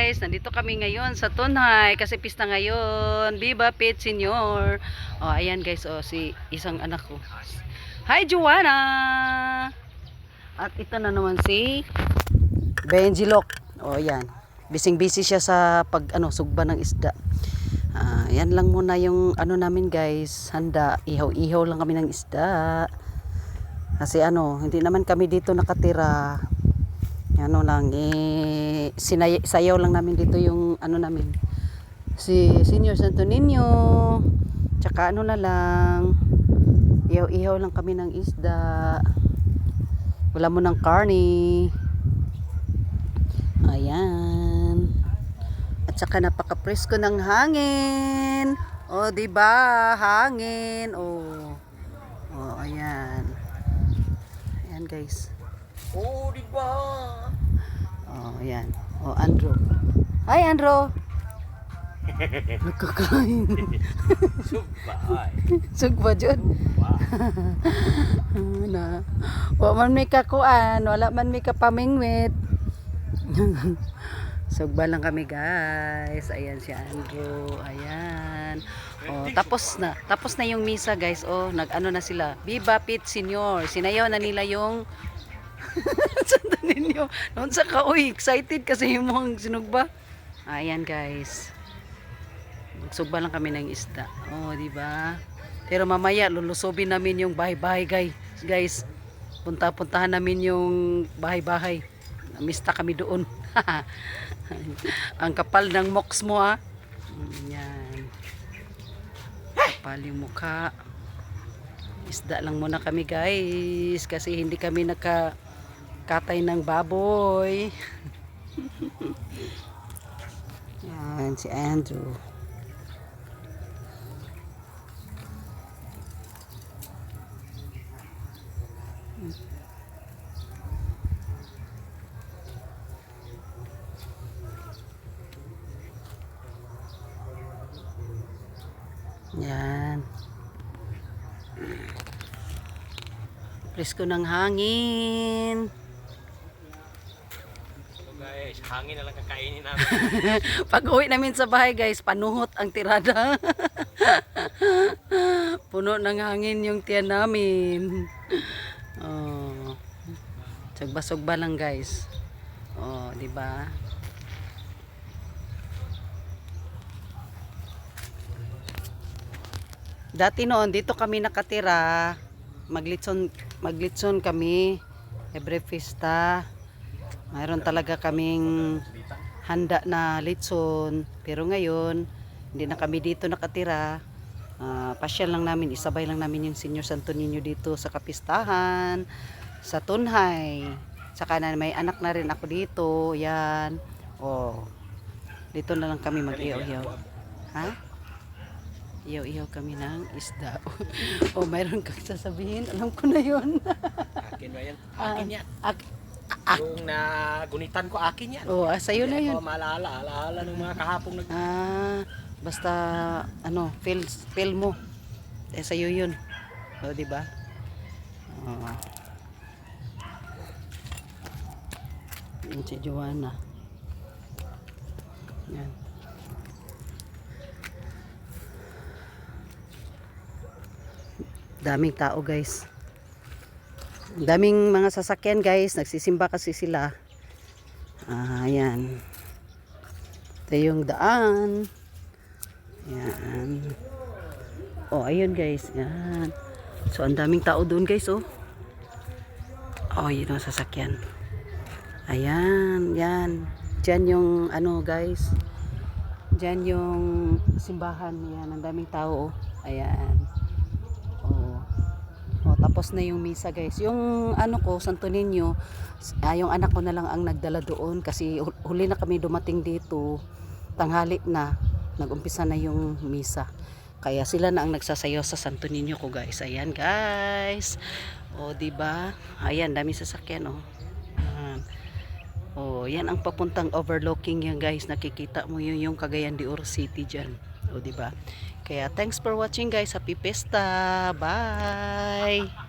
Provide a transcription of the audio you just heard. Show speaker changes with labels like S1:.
S1: guys, nandito kami ngayon sa Tunhay kasi pista ngayon. Viva Pet Senior. Oh, ayan guys, oh si isang anak ko. Hi Joanna. At ito na naman si Benjilok. Oh, ayan. Bising-busy siya sa sugba ng isda. Yan lang muna yung namin guys, handa. Ihaw-ihaw lang kami ng isda. Kasi hindi naman kami dito nakatira. Sayaw lang namin dito yung namin si Senior Santo Niño, tsaka na lang ihaw lang kami ng isda, wala mo ng karne. Ayan, at saka napaka-presko ng hangin. O diba, hangin. O ayan guys.
S2: Oh, diba?
S1: Oh, ayan. Oh, Andrew. Hi, Andrew. Nagkakain.
S2: Sugba.
S1: Sugba dyan. Na. Wala man may kakuan. Wala man may kapamingwit. Sugba lang kami, guys. Ayan si Andrew. Ayan. Oh, tapos na yung misa, guys. Oh, na sila. Viva Pet Senior. Sinayaw na nila yung Santo Niño. Noon sa excited kasi yung mga sinugba. Ayan guys. Magsugba lang kami ng isda. Oh, di ba? Pero mamaya lulusobin namin yung bahay-bahay, guys. Puntahan namin yung bahay-bahay. Namista kami doon. Ang kapal ng moks mo, ha. Yan. Kapal yung mukha. Isda lang muna kami, guys, kasi hindi kami katay ng baboy. Yan si Andrew. Yan. Presko ng hangin.
S2: Guys, hangin na lang kakainin namin.
S1: Pag uwi namin sa bahay, guys, panuhot ang tirada. Puno ng hangin yung tiyan namin. Oh. Sugba-sugba lang, guys. Oh, di ba? Dati noon dito kami nakatira. Maglitson kami every fiesta. Mayroon talaga kaming handa na litson, pero ngayon hindi na kami dito nakatira. Pasyal lang namin, isabay lang namin yung Senior Santo Niño dito sa kapistahan sa Tunhay. Saka na may anak na rin ako dito. Yan. Oh. Dito na lang kami mag-iyaw-iyaw. Ha? Iyaw-iyaw kami ng isda. O mayroon kang sasabihin? Alam ko na yun.
S2: Akin ba yan? Akin yan. Yung nagunitan ko, akin yan.
S1: Oh, sa'yo na yun.
S2: Alaala ng mga kahapong
S1: basta feel mo. Sa'yo yun. O, diba? Yan si Joanna. Yan. Daming tao, guys. Daming mga sasakyan, guys. Nagsisimba kasi sila. Ayan. Ito yung daan. Ayan. Oh, ayun, guys. Ayan. So, ang daming tao doon, guys, oh. Oh, yun ang sasakyan. Ayan. Yan. Diyan yung, guys. Diyan yung simbahan. Ayan. Ang daming tao, oh. Ayan. Tapos na yung misa, guys. Yung Santo Niño, yung anak ko na lang ang nagdala doon kasi huli na kami dumating dito. Tanghali na, nagumpisa na yung misa. Kaya sila na ang nagsasayaw sa Santo Niño ko, guys. Ayan, guys. O, diba? Ayan, dami sasakyan, oh. Yan ang papuntang overlooking yan, guys. Nakikita mo yung Cagayan de Oro City dyan. O, diba? Kaya thanks for watching, guys. Happy Pesta. Bye!